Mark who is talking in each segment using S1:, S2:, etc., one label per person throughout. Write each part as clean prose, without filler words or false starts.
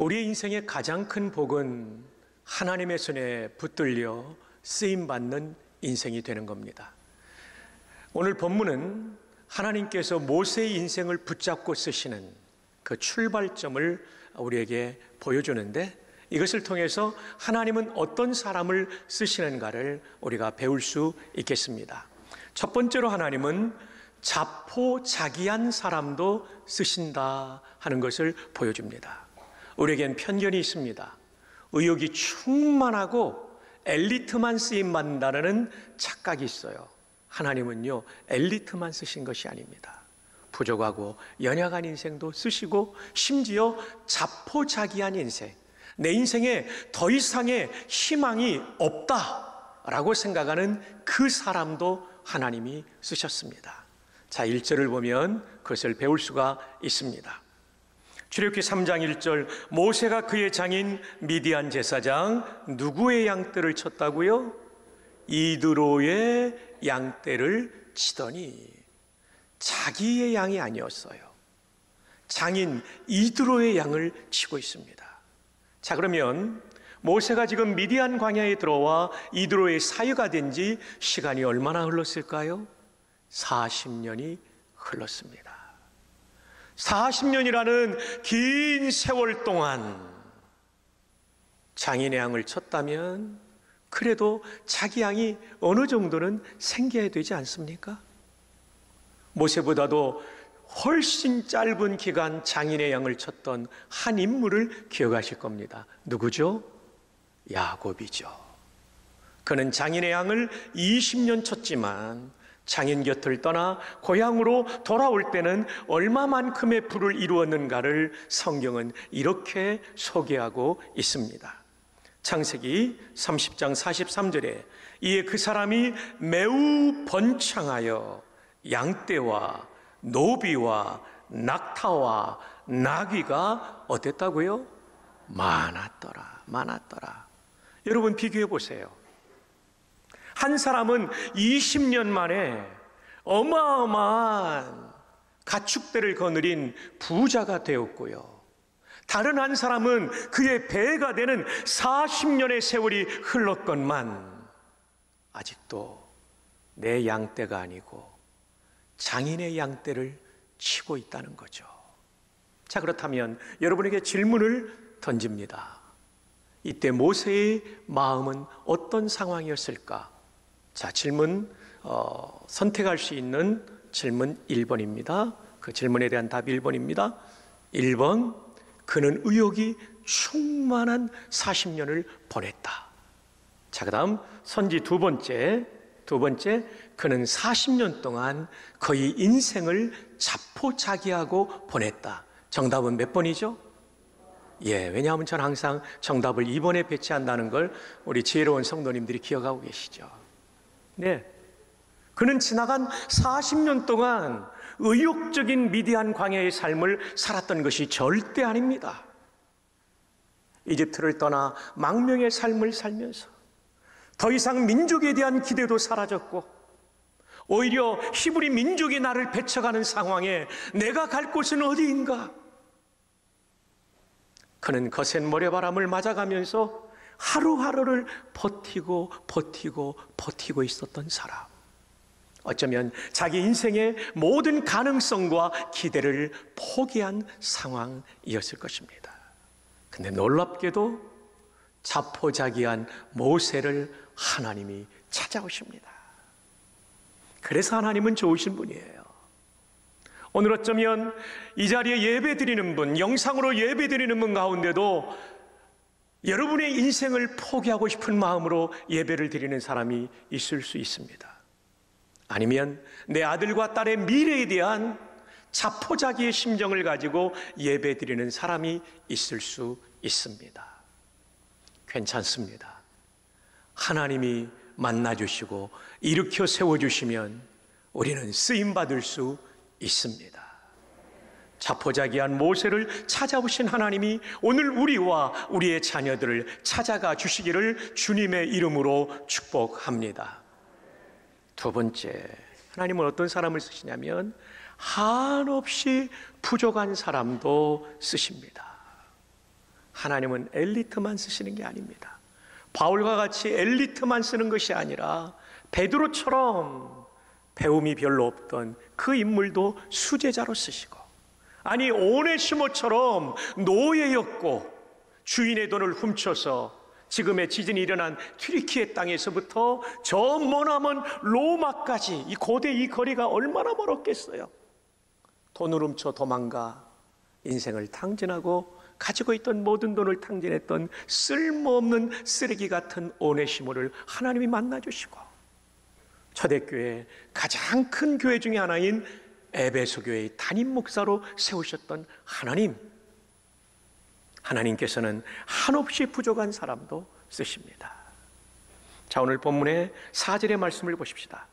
S1: 우리 인생의 가장 큰 복은 하나님의 손에 붙들려 쓰임받는 인생이 되는 겁니다. 오늘 본문은 하나님께서 모세의 인생을 붙잡고 쓰시는 그 출발점을 우리에게 보여주는데, 이것을 통해서 하나님은 어떤 사람을 쓰시는가를 우리가 배울 수 있겠습니다. 첫 번째로 하나님은 자포자기한 사람도 쓰신다 하는 것을 보여줍니다. 우리에겐 편견이 있습니다. 의욕이 충만하고 엘리트만 쓰임받는다는 착각이 있어요. 하나님은요, 엘리트만 쓰신 것이 아닙니다. 부족하고 연약한 인생도 쓰시고, 심지어 자포자기한 인생, 내 인생에 더 이상의 희망이 없다라고 생각하는 그 사람도 하나님이 쓰셨습니다. 자, 1절을 보면 그것을 배울 수가 있습니다. 출애굽기 3장 1절, 모세가 그의 장인 미디안 제사장 누구의 양떼를 쳤다고요? 이드로의 양떼를 치더니, 자기의 양이 아니었어요. 장인 이드로의 양을 치고 있습니다. 자, 그러면 모세가 지금 미디안 광야에 들어와 이드로의 사유가 된 지 시간이 얼마나 흘렀을까요? 40년이 흘렀습니다. 40년이라는 긴 세월 동안 장인의 양을 쳤다면 그래도 자기 양이 어느 정도는 생겨야 되지 않습니까? 모세보다도 훨씬 짧은 기간 장인의 양을 쳤던 한 인물을 기억하실 겁니다. 누구죠? 야곱이죠. 그는 장인의 양을 20년 쳤지만 장인 곁을 떠나 고향으로 돌아올 때는 얼마만큼의 부를 이루었는가를 성경은 이렇게 소개하고 있습니다. 창세기 30장 43절에 이에 그 사람이 매우 번창하여 양떼와 노비와 낙타와 나귀가 어땠다고요? 많았더라. 여러분 비교해 보세요. 한 사람은 20년 만에 어마어마한 가축대를 거느린 부자가 되었고요, 다른 한 사람은 그의 배가 되는 40년의 세월이 흘렀건만 아직도 내 양떼가 아니고 장인의 양떼를 치고 있다는 거죠. 자, 그렇다면 여러분에게 질문을 던집니다. 이때 모세의 마음은 어떤 상황이었을까? 자, 질문 선택할 수 있는 질문 1번입니다. 그 질문에 대한 답이 1번입니다. 1번, 그는 의욕이 충만한 40년을 보냈다. 자, 그 다음 선지 두 번째, 그는 40년 동안 거의 인생을 자포자기하고 보냈다. 정답은 몇 번이죠? 왜냐하면 저는 항상 정답을 2번에 배치한다는 걸 우리 지혜로운 성도님들이 기억하고 계시죠. 네, 그는 지나간 40년 동안 의욕적인 미디안 광야의 삶을 살았던 것이 절대 아닙니다. 이집트를 떠나 망명의 삶을 살면서 더 이상 민족에 대한 기대도 사라졌고, 오히려 히브리 민족이 나를 배척하는 상황에 내가 갈 곳은 어디인가? 그는 거센 모래바람을 맞아가면서 하루하루를 버티고 있었던 사람. 어쩌면 자기 인생의 모든 가능성과 기대를 포기한 상황이었을 것입니다. 근데 놀랍게도 자포자기한 모세를 하나님이 찾아오십니다. 그래서 하나님은 좋으신 분이에요. 오늘 어쩌면 이 자리에 예배드리는 분, 영상으로 예배드리는 분 가운데도 여러분의 인생을 포기하고 싶은 마음으로 예배를 드리는 사람이 있을 수 있습니다. 아니면 내 아들과 딸의 미래에 대한 자포자기의 심정을 가지고 예배드리는 사람이 있을 수 있습니다. 괜찮습니다. 하나님이 만나주시고 일으켜 세워주시면 우리는 쓰임받을 수 있습니다. 자포자기한 모세를 찾아오신 하나님이 오늘 우리와 우리의 자녀들을 찾아가 주시기를 주님의 이름으로 축복합니다. 두 번째, 하나님은 어떤 사람을 쓰시냐면 한없이 부족한 사람도 쓰십니다. 하나님은 엘리트만 쓰시는 게 아닙니다. 바울과 같이 엘리트만 쓰는 것이 아니라 베드로처럼 배움이 별로 없던 그 인물도 수제자로 쓰시고, 아니 오네시모처럼 노예였고 주인의 돈을 훔쳐서 지금의 지진이 일어난 튀르키예 땅에서부터 저 머나먼 로마까지 이 고대 이 거리가 얼마나 멀었겠어요. 돈을 훔쳐 도망가 인생을 탕진하고 가지고 있던 모든 돈을 탕진했던 쓸모없는 쓰레기 같은 오네시모를 하나님이 만나주시고, 초대교회 가장 큰 교회 중에 하나인 에베소 교회의 담임 목사로 세우셨던 하나님께서는 한없이 부족한 사람도 쓰십니다. 자, 오늘 본문의 4절의 말씀을 보십시다.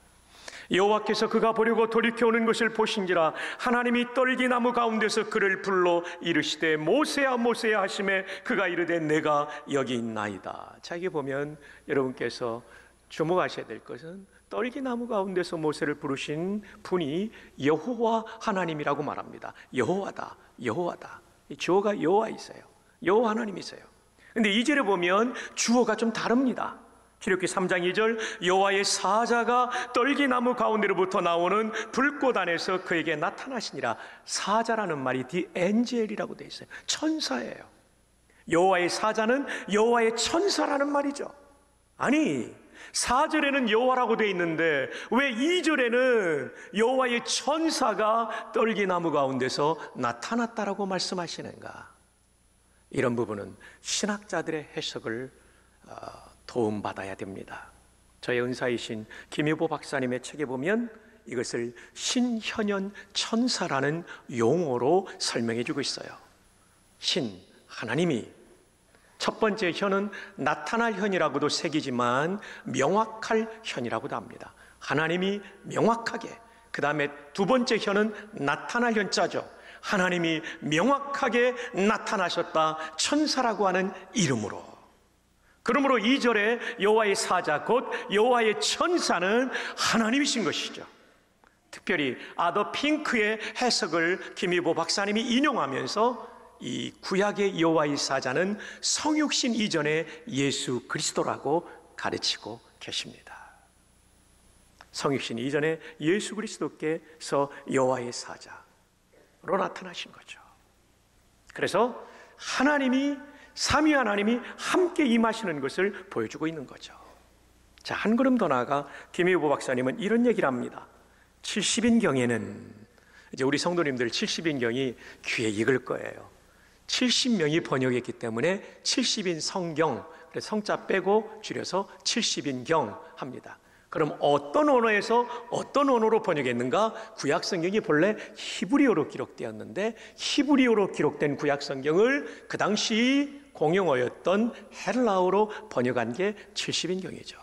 S1: 여호와께서 그가 보려고 돌이켜오는 것을 보신지라 하나님이 떨기나무 가운데서 그를 불러 이르시되 모세야 모세야 하시매 그가 이르되 내가 여기 있나이다. 자, 여기 보면 여러분께서 주목하셔야 될 것은 떨기나무 가운데서 모세를 부르신 분이 여호와 하나님이라고 말합니다. 여호와다, 여호와다. 이 주어가 여호와 있어요. 여호와 하나님이세요. 근데 2절에 보면 주어가 좀 다릅니다. 출애굽기 3장 2절, 여호와의 사자가 떨기나무 가운데로부터 나오는 불꽃 안에서 그에게 나타나시니라. 사자라는 말이 디엔젤이라고 되어 있어요. 천사예요. 여호와의 사자는 여호와의 천사라는 말이죠. 아니 4절에는 여호와라고 되어 있는데 왜 2절에는 여호와의 천사가 떨기나무 가운데서 나타났다라고 말씀하시는가? 이런 부분은 신학자들의 해석을 도움받아야 됩니다. 저의 은사이신 김유보 박사님의 책에 보면 이것을 신현현 천사라는 용어로 설명해 주고 있어요. 신, 하나님이 첫 번째 현은 나타날 현이라고도 새기지만 명확할 현이라고도 합니다. 하나님이 명확하게, 그 다음에 두 번째 현은 나타날 현자죠. 하나님이 명확하게 나타나셨다, 천사라고 하는 이름으로. 그러므로 2절에 여호와의 사자 곧 여호와의 천사는 하나님이신 것이죠. 특별히 아더 핑크의 해석을 김희보 박사님이 인용하면서 이 구약의 여호와의 사자는 성육신 이전의 예수 그리스도라고 가르치고 계십니다. 성육신 이전에 예수 그리스도께서 여호와의 사자로 나타나신 거죠. 그래서 하나님이, 삼위 하나님이 함께 임하시는 것을 보여주고 있는 거죠. 자, 한 걸음 더 나아가 김희보 박사님은 이런 얘기를 합니다. 70인경에는 이제 우리 성도님들 70인경이 귀에 익을 거예요. 70명이 번역했기 때문에 70인 성경, 성자 빼고 줄여서 70인경 합니다. 그럼 어떤 언어에서 어떤 언어로 번역했는가? 구약 성경이 본래 히브리어로 기록되었는데 히브리어로 기록된 구약 성경을 그 당시 공용어였던 헬라어로 번역한 게 70인경이죠.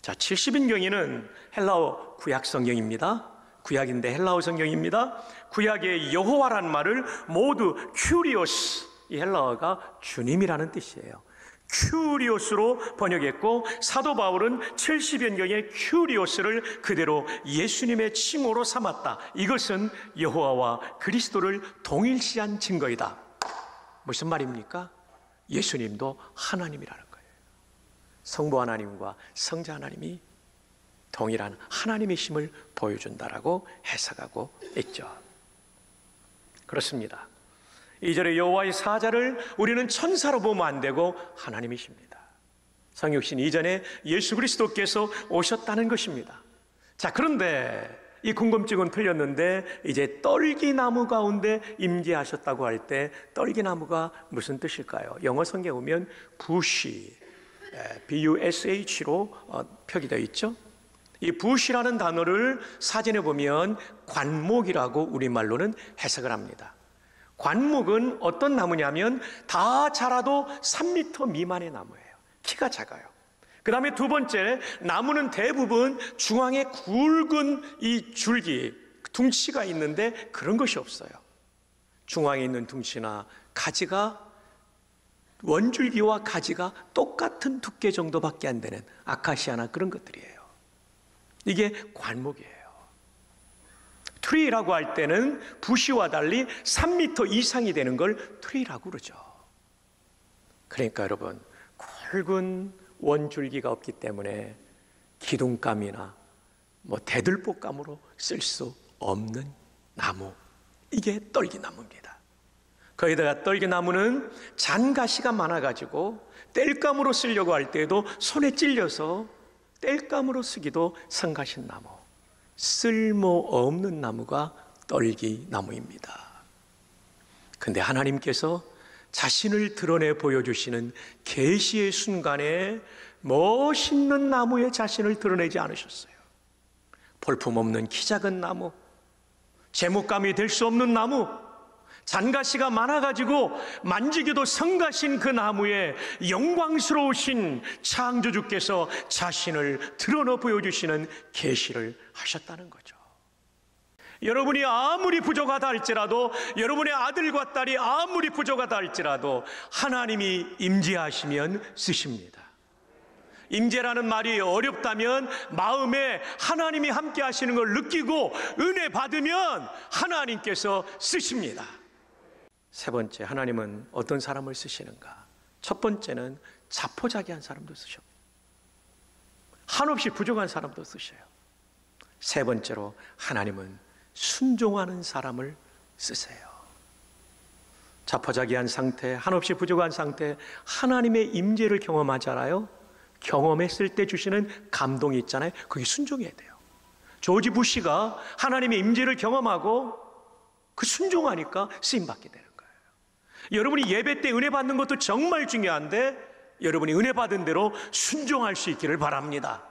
S1: 자, 70인경에는 헬라어 구약 성경입니다. 구약인데 헬라어 성경입니다. 구약의 여호와란 말을 모두 큐리오스, 이 헬라어가 주님이라는 뜻이에요. 큐리오스로 번역했고 사도 바울은 70연경의 큐리오스를 그대로 예수님의 칭호로 삼았다. 이것은 여호와와 그리스도를 동일시한 증거이다. 무슨 말입니까? 예수님도 하나님이라는 거예요. 성부 하나님과 성자 하나님이 동일한 하나님이심을 보여준다라고 해석하고 있죠. 그렇습니다. 2절에 여호와의 사자를 우리는 천사로 보면 안 되고 하나님이십니다. 성육신 이전에 예수 그리스도께서 오셨다는 것입니다. 자, 그런데 이 궁금증은 풀렸는데 이제 떨기나무 가운데 임재하셨다고 할 때 떨기나무가 무슨 뜻일까요? 영어 성경에 보면 부시, BUSH로 표기되어 있죠. 이 부시라는 단어를 사전에 보면 관목이라고 우리말로는 해석을 합니다. 관목은 어떤 나무냐면 다 자라도 3m 미만의 나무예요. 키가 작아요. 그 다음에 두 번째, 나무는 대부분 중앙에 굵은 이 줄기, 둥치가 있는데 그런 것이 없어요. 중앙에 있는 둥치나 가지가 원줄기와 가지가 똑같은 두께 정도밖에 안 되는 아카시아나 그런 것들이에요. 이게 관목이에요. 트리라고 할 때는 부시와 달리 3m 이상이 되는 걸 트리라고 그러죠. 그러니까 여러분, 굵은 원줄기가 없기 때문에 기둥감이나 대들보감으로 쓸 수 없는 나무, 이게 떨기나무입니다. 거기다가 떨기나무는 잔가시가 많아가지고 땔감으로 쓰려고 할 때에도 손에 찔려서 땔감으로 쓰기도 성가신 나무, 쓸모없는 나무가 떨기나무입니다. 근데 하나님께서 자신을 드러내 보여주시는 계시의 순간에 멋있는 나무에 자신을 드러내지 않으셨어요. 볼품없는 키 작은 나무, 제목감이 될 수 없는 나무, 잔가시가 많아가지고 만지기도 성가신 그 나무에 영광스러우신 창조주께서 자신을 드러내 보여주시는 계시를 하셨다는 거죠. 여러분이 아무리 부족하다 할지라도, 여러분의 아들과 딸이 아무리 부족하다 할지라도 하나님이 임재하시면 쓰십니다. 임재라는 말이 어렵다면 마음에 하나님이 함께 하시는 걸 느끼고 은혜 받으면 하나님께서 쓰십니다. 세 번째, 하나님은 어떤 사람을 쓰시는가? 첫 번째는 자포자기한 사람도 쓰셔. 한없이 부족한 사람도 쓰셔요. 세 번째로 하나님은 순종하는 사람을 쓰세요. 자포자기한 상태, 한없이 부족한 상태, 하나님의 임재를 경험하잖아요. 경험했을 때 주시는 감동이 있잖아요. 그게 순종해야 돼요. 조지 부시가 하나님의 임재를 경험하고 그 순종하니까 쓰임받게 되는 거예요. 여러분이 예배 때 은혜 받는 것도 정말 중요한데 여러분이 은혜 받은 대로 순종할 수 있기를 바랍니다.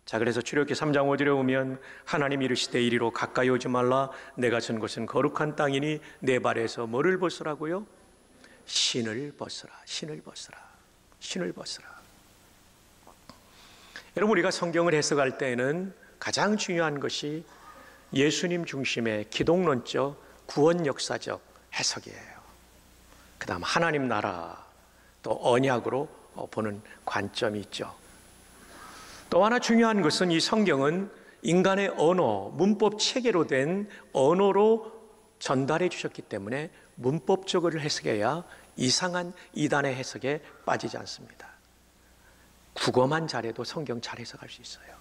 S1: 자, 그래서 출애굽기 3장 5절에 보면 하나님이 이르시되 이리로 가까이 오지 말라. 내가 선 곳은 거룩한 땅이니 내 발에서 뭐를 벗으라고요? 신을 벗으라. 신을 벗으라. 신을 벗으라. 여러분, 우리가 성경을 해석할 때에는 가장 중요한 것이 예수님 중심의 기독론적 구원 역사적 해석이에요. 그 다음 하나님 나라, 또 언약으로 보는 관점이 있죠. 또 하나 중요한 것은 이 성경은 인간의 언어, 문법 체계로 된 언어로 전달해 주셨기 때문에 문법적으로 해석해야 이상한 이단의 해석에 빠지지 않습니다. 국어만 잘해도 성경 잘 해석할 수 있어요.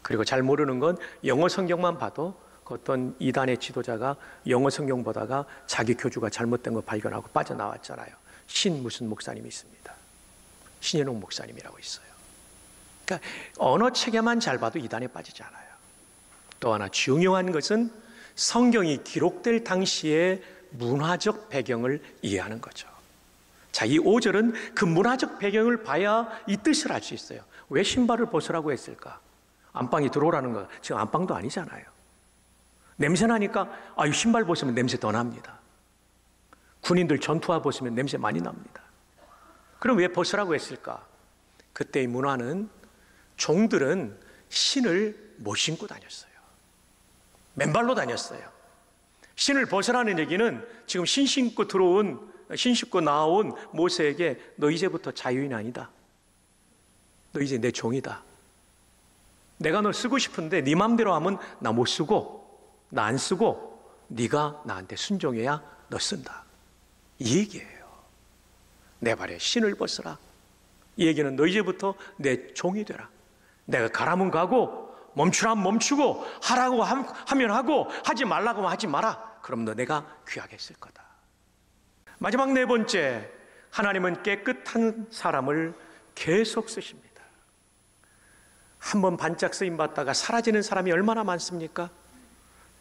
S1: 그리고 잘 모르는 건 영어 성경만 봐도 어떤 이단의 지도자가 영어 성경 보다가 자기 교주가 잘못된 거 발견하고 빠져나왔잖아요. 신 무슨 목사님이 있습니다. 신현옥 목사님이라고 있어요. 그러니까 언어 체계만 잘 봐도 이단에 빠지지 않아요. 또 하나 중요한 것은 성경이 기록될 당시의 문화적 배경을 이해하는 거죠. 자, 이 5절은 그 문화적 배경을 봐야 이 뜻을 알 수 있어요. 왜 신발을 벗으라고 했을까? 안방에 들어오라는 거, 지금 안방도 아니잖아요. 냄새 나니까 신발 벗으면 냄새 더 납니다. 군인들 전투화 벗으면 냄새 많이 납니다. 그럼 왜 벗으라고 했을까? 그때의 문화는 종들은 신을 못 신고 다녔어요. 맨발로 다녔어요. 신을 벗으라는 얘기는 지금 신 신고 나온 모세에게 너 이제부터 자유인 아니다. 너 이제 내 종이다. 내가 널 쓰고 싶은데 네 맘대로 하면 나 못 쓰고 나 안 쓰고 네가 나한테 순종해야 너 쓴다. 이 얘기예요. 내 발에 신을 벗으라. 이 얘기는 너 이제부터 내 종이 되라. 내가 가라면 가고 멈추라면 멈추고 하라고 하면 하고 하지 말라고 하면 하지 마라. 그럼 너 내가 귀하게 쓸 거다. 마지막 네 번째, 하나님은 깨끗한 사람을 계속 쓰십니다. 한번 반짝 쓰임받다가 사라지는 사람이 얼마나 많습니까?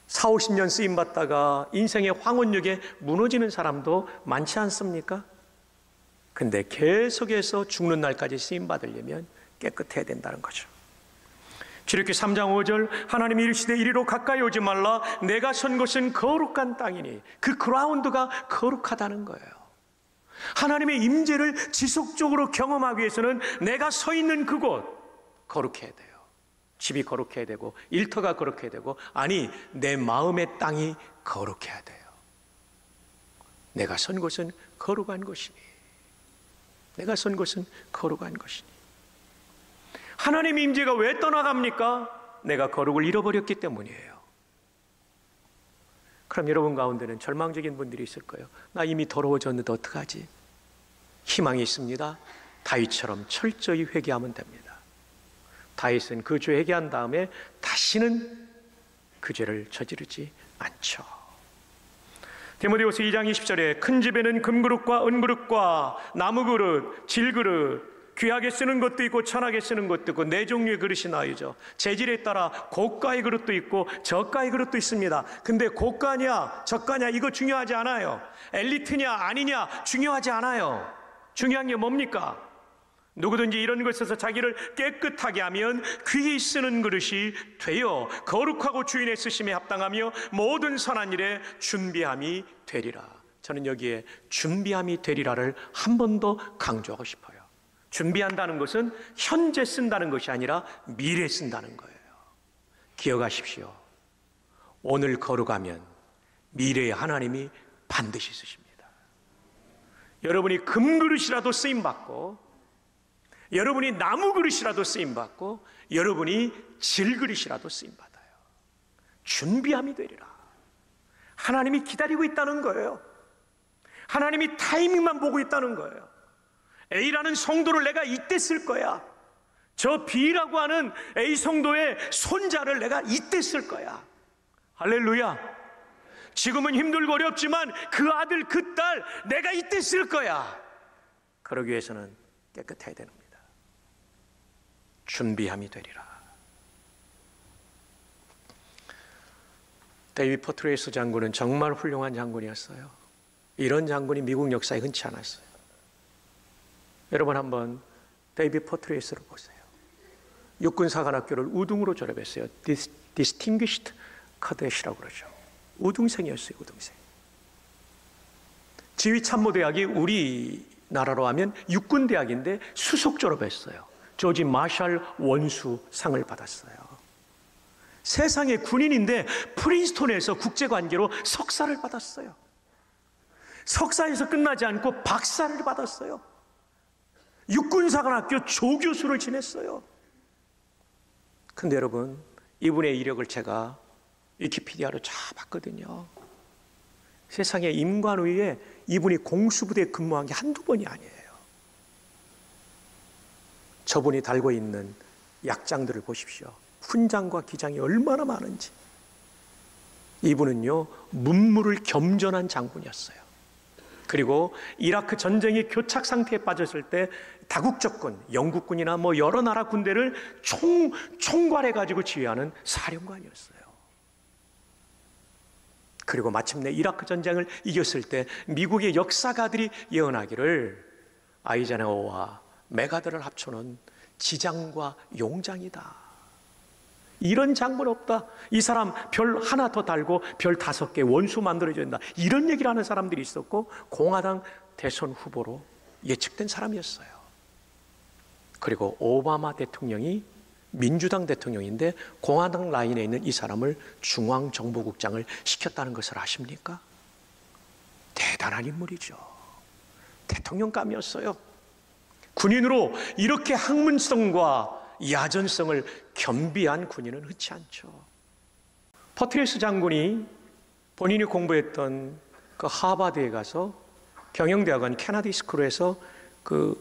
S1: 40, 50년 쓰임받다가 인생의 황혼역에 무너지는 사람도 많지 않습니까? 근데 계속해서 죽는 날까지 쓰임받으려면 깨끗해야 된다는 거죠. 출애굽기 3장 5절 하나님이 이르시되 이리로 가까이 오지 말라. 내가 선 곳은 거룩한 땅이니 그 그라운드가 거룩하다는 거예요. 하나님의 임재를 지속적으로 경험하기 위해서는 내가 서 있는 그곳 거룩해야 돼요. 집이 거룩해야 되고 일터가 거룩해야 되고 아니 내 마음의 땅이 거룩해야 돼요. 내가 선 곳은 거룩한 곳이니 내가 선 곳은 거룩한 것이니. 하나님의 임재가 왜 떠나갑니까? 내가 거룩을 잃어버렸기 때문이에요. 그럼 여러분 가운데는 절망적인 분들이 있을 거예요. 나 이미 더러워졌는데 어떡하지? 희망이 있습니다. 다윗처럼 철저히 회개하면 됩니다. 다윗은 그 죄 회개한 다음에 다시는 그 죄를 저지르지 않죠. 디모데후서 2장 20절에 큰 집에는 금그릇과 은그릇과 나무그릇, 질그릇, 귀하게 쓰는 것도 있고 천하게 쓰는 것도 있고 네 종류의 그릇이 나오죠. 재질에 따라 고가의 그릇도 있고 저가의 그릇도 있습니다. 근데 고가냐 저가냐 이거 중요하지 않아요. 엘리트냐 아니냐 중요하지 않아요. 중요한 게 뭡니까? 누구든지 이런 것에서 자기를 깨끗하게 하면 귀히 쓰는 그릇이 되어 거룩하고 주인의 쓰심에 합당하며 모든 선한 일에 준비함이 되리라. 저는 여기에 준비함이 되리라를 한 번 더 강조하고 싶어요. 준비한다는 것은 현재 쓴다는 것이 아니라 미래에 쓴다는 거예요. 기억하십시오. 오늘 거룩하면 미래에 하나님이 반드시 쓰십니다. 여러분이 금그릇이라도 쓰임받고, 여러분이 나무 그릇이라도 쓰임받고, 여러분이 질그릇이라도 쓰임받아요. 준비함이 되리라. 하나님이 기다리고 있다는 거예요. 하나님이 타이밍만 보고 있다는 거예요. A라는 성도를 내가 이때 쓸 거야. 저 B라고 하는 A 성도의 손자를 내가 이때 쓸 거야. 할렐루야. 지금은 힘들고 어렵지만 그 아들 그 딸 내가 이때 쓸 거야. 그러기 위해서는 깨끗해야 됩니다. 준비함이 되리라. 데이비드 포트레이스 장군은 정말 훌륭한 장군이었어요. 이런 장군이 미국 역사에 흔치 않았어요. 여러분 한번 데이비드 포트레이스를 보세요. 육군사관학교를 우등으로 졸업했어요. Distinguished Cadet이라고 그러죠. 우등생이었어요. 우등생. 지휘참모대학이 우리나라로 하면 육군대학인데 수석 졸업했어요. 조지 마샬 원수상을 받았어요. 세상의 군인인데 프린스톤에서 국제관계로 석사를 받았어요. 석사에서 끝나지 않고 박사를 받았어요. 육군사관학교 조교수를 지냈어요. 근데 여러분, 이분의 이력을 제가 위키피디아로 찾아봤거든요. 세상에 임관위에 이분이 공수부대에 근무한 게 한두 번이 아니에요. 저분이 달고 있는 약장들을 보십시오. 훈장과 기장이 얼마나 많은지. 이분은요, 문무를 겸전한 장군이었어요. 그리고 이라크 전쟁이 교착 상태에 빠졌을 때 다국적군, 영국군이나 뭐 여러 나라 군대를 총괄해가지고 지휘하는 사령관이었어요. 그리고 마침내 이라크 전쟁을 이겼을 때 미국의 역사가들이 예언하기를 아이젠하워와 메가드를 합쳐놓은 지장과 용장이다. 이런 장군 없다. 이 사람 별 하나 더 달고 별 5개 원수 만들어줘야 된다. 이런 얘기를 하는 사람들이 있었고 공화당 대선 후보로 예측된 사람이었어요. 그리고 오바마 대통령이 민주당 대통령인데 공화당 라인에 있는 이 사람을 중앙정보국장을 시켰다는 것을 아십니까? 대단한 인물이죠. 대통령감이었어요. 군인으로 이렇게 학문성과 야전성을 겸비한 군인은 흔치 않죠. 포트레이스 장군이 본인이 공부했던 그 하버드에 가서 경영대학원 케네디 스쿨에서 그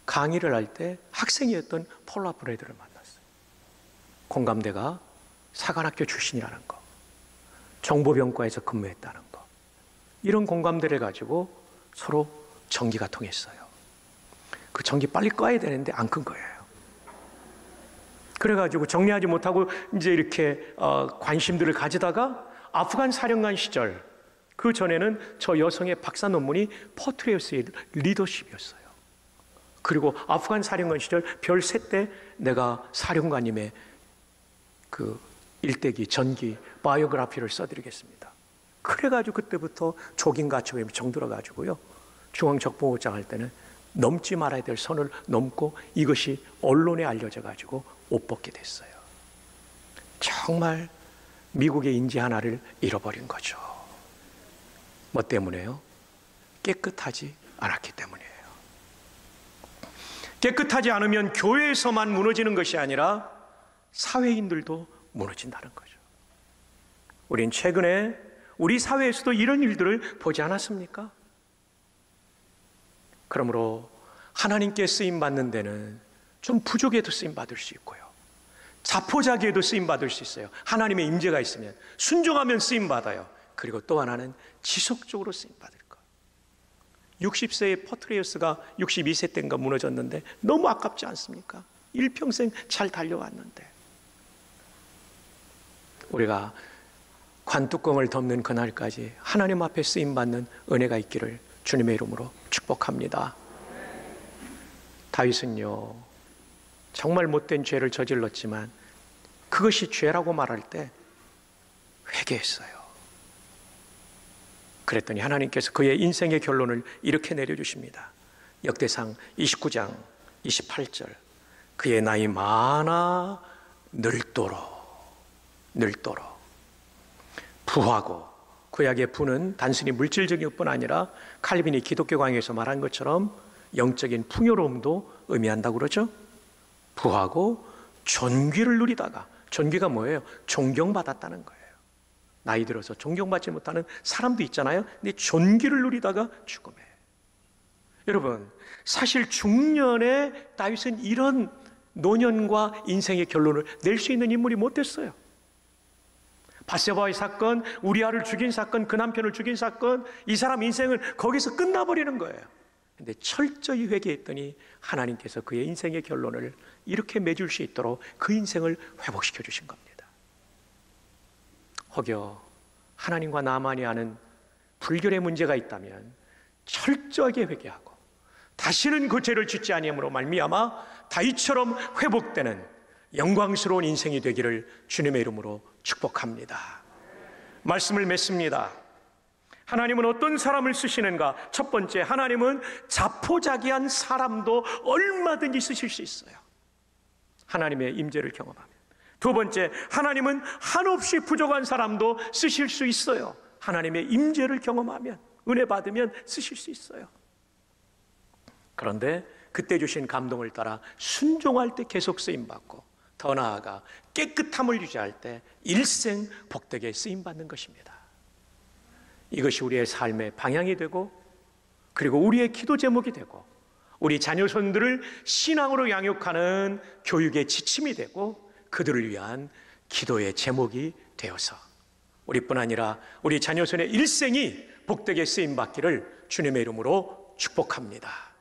S1: 강의를 할 때 학생이었던 폴라 브래드를 만났어요. 공감대가 사관학교 출신이라는 거, 정보병과에서 근무했다는 거, 이런 공감대를 가지고 서로 전기가 통했어요. 그 전기 빨리 꺼야 되는데 안 끈 거예요. 그래가지고 정리하지 못하고 이제 이렇게 관심들을 가지다가 아프간 사령관 시절, 그 전에는 저 여성의 박사 논문이 포트레이스의 리더십이었어요. 그리고 아프간 사령관 시절 별 셋 때 내가 사령관님의 그 일대기 전기 바이오그래피를 써드리겠습니다. 그래가지고 그때부터 족인 가처분이 정들어가지고요, 중앙정보국장 할 때는 넘지 말아야 될 선을 넘고 이것이 언론에 알려져가지고 옷 벗게 됐어요. 정말 미국의 인재 하나를 잃어버린 거죠. 뭐 때문에요? 깨끗하지 않았기 때문이에요. 깨끗하지 않으면 교회에서만 무너지는 것이 아니라 사회인들도 무너진다는 거죠. 우린 최근에 우리 사회에서도 이런 일들을 보지 않았습니까? 그러므로 하나님께 쓰임 받는 데는 좀 부족해도 쓰임 받을 수 있고요, 자포자기에도 쓰임 받을 수 있어요. 하나님의 임재가 있으면, 순종하면 쓰임 받아요. 그리고 또 하나는 지속적으로 쓰임 받을 것. 60세의 포트레이어스가 62세 때인가 무너졌는데 너무 아깝지 않습니까? 일평생 잘 달려왔는데. 우리가 관뚜껑을 덮는 그날까지 하나님 앞에 쓰임받는 은혜가 있기를 주님의 이름으로 축복합니다. 다윗은요, 정말 못된 죄를 저질렀지만 그것이 죄라고 말할 때 회개했어요. 그랬더니 하나님께서 그의 인생의 결론을 이렇게 내려주십니다. 역대상 29장 28절. 그의 나이 많아 늙도록 부하고, 구약의 부는 단순히 물질적인 것뿐 아니라 칼빈이 기독교 강의에서 말한 것처럼 영적인 풍요로움도 의미한다고 그러죠. 부하고 존귀를 누리다가, 존귀가 뭐예요? 존경받았다는 거예요. 나이 들어서 존경받지 못하는 사람도 있잖아요. 근데 존귀를 누리다가 죽음에. 여러분, 사실 중년에 다윗은 이런 노년과 인생의 결론을 낼 수 있는 인물이 못 됐어요. 바세바의 사건, 우리아를 죽인 사건, 그 남편을 죽인 사건, 이 사람 인생은 거기서 끝나버리는 거예요. 근데 철저히 회개했더니 하나님께서 그의 인생의 결론을 이렇게 맺을 수 있도록 그 인생을 회복시켜 주신 겁니다. 혹여 하나님과 나만이 아는 불결의 문제가 있다면 철저하게 회개하고 다시는 그 죄를 짓지 아니함으로 말미암아 다윗처럼 회복되는 영광스러운 인생이 되기를 주님의 이름으로 축복합니다. 말씀을 맺습니다. 하나님은 어떤 사람을 쓰시는가? 첫 번째, 하나님은 자포자기한 사람도 얼마든지 쓰실 수 있어요. 하나님의 임재를 경험하면. 두 번째, 하나님은 한없이 부족한 사람도 쓰실 수 있어요. 하나님의 임재를 경험하면, 은혜 받으면 쓰실 수 있어요. 그런데 그때 주신 감동을 따라 순종할 때 계속 쓰임받고, 더 나아가 깨끗함을 유지할 때 일생 복되게 쓰임받는 것입니다. 이것이 우리의 삶의 방향이 되고, 그리고 우리의 기도 제목이 되고, 우리 자녀손들을 신앙으로 양육하는 교육의 지침이 되고, 그들을 위한 기도의 제목이 되어서 우리뿐 아니라 우리 자녀손의 일생이 복되게 쓰임받기를 주님의 이름으로 축복합니다.